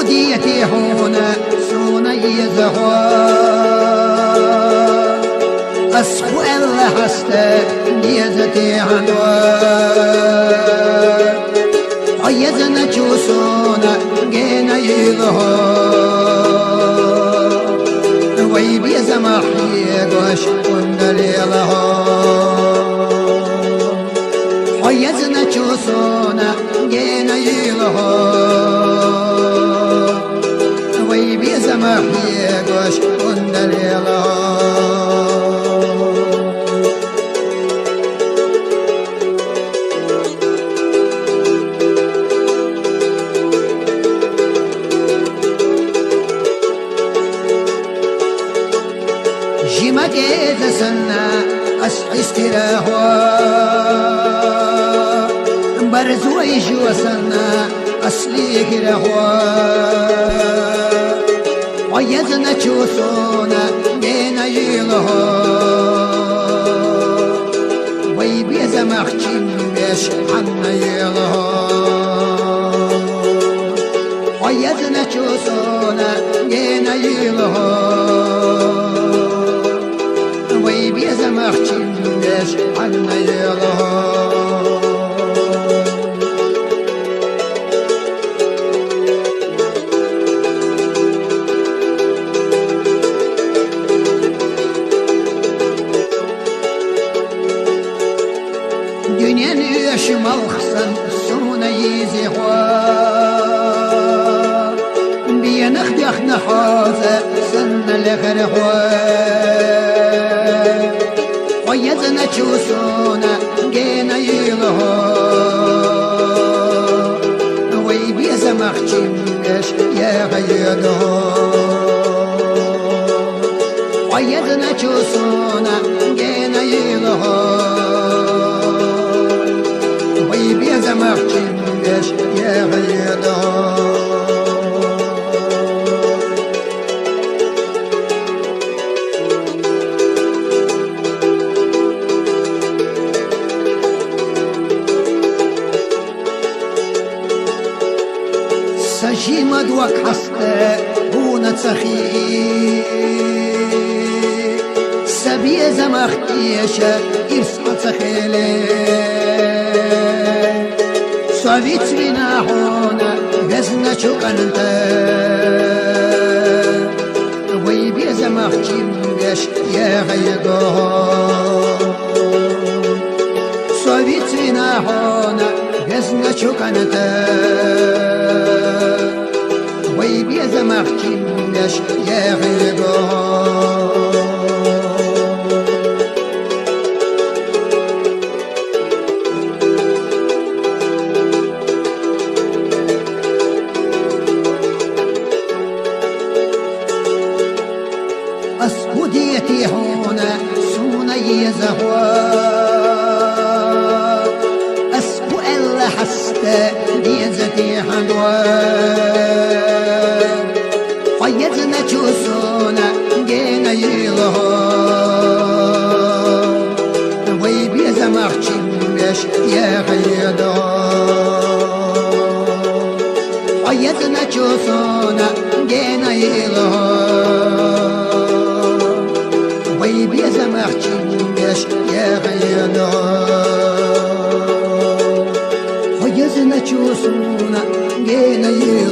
ديتي حونا سونا Еза Ас Ху Де Еза Еза начу Суна Еза ويبيز محيقش كندليلها ويزنا تشوسونا جينا يلها ويبيز محيقش كندليلها جمك إذا سنة أسحستراه برزو يجو سنة أسليك له ويزنا تشوسونا جينا يله ويبيز مخشم بيش حنا يله ويزنا تشوسونا جينا يله ويبيز مخشم بيش حنا يله Dünyanın yaşamal xsan Suна Еза بينخدخ نحاذا سن لغرهوا ويزنا تشوسونا جينا يلها ويبيز مخشم بيش يا غيرها ويزنا تشوسونا جينا يلها ويبيز مخشم بيش يا غيرها سجيمد وكحسته هونا تخي سبيه زمختيشة إرسا تخيلي سويت بنا هونا غزنا شكنتا ويبي زمختيم بيش يا غيقوها سويت بنا هونا غزنا شكنتا ويبيز مخشم بيش يا غيقوها Ас Ху Де هنا Суна Еза Ас Ху Де Еза ويزنا تشوسونا جينا يلها ويبيز مخشم بيش يا غيرها ويزنا تشوسونا جينا يلها ويبيز مخشم بيش يا غيرها ويزنا تشوسونا جينا يلها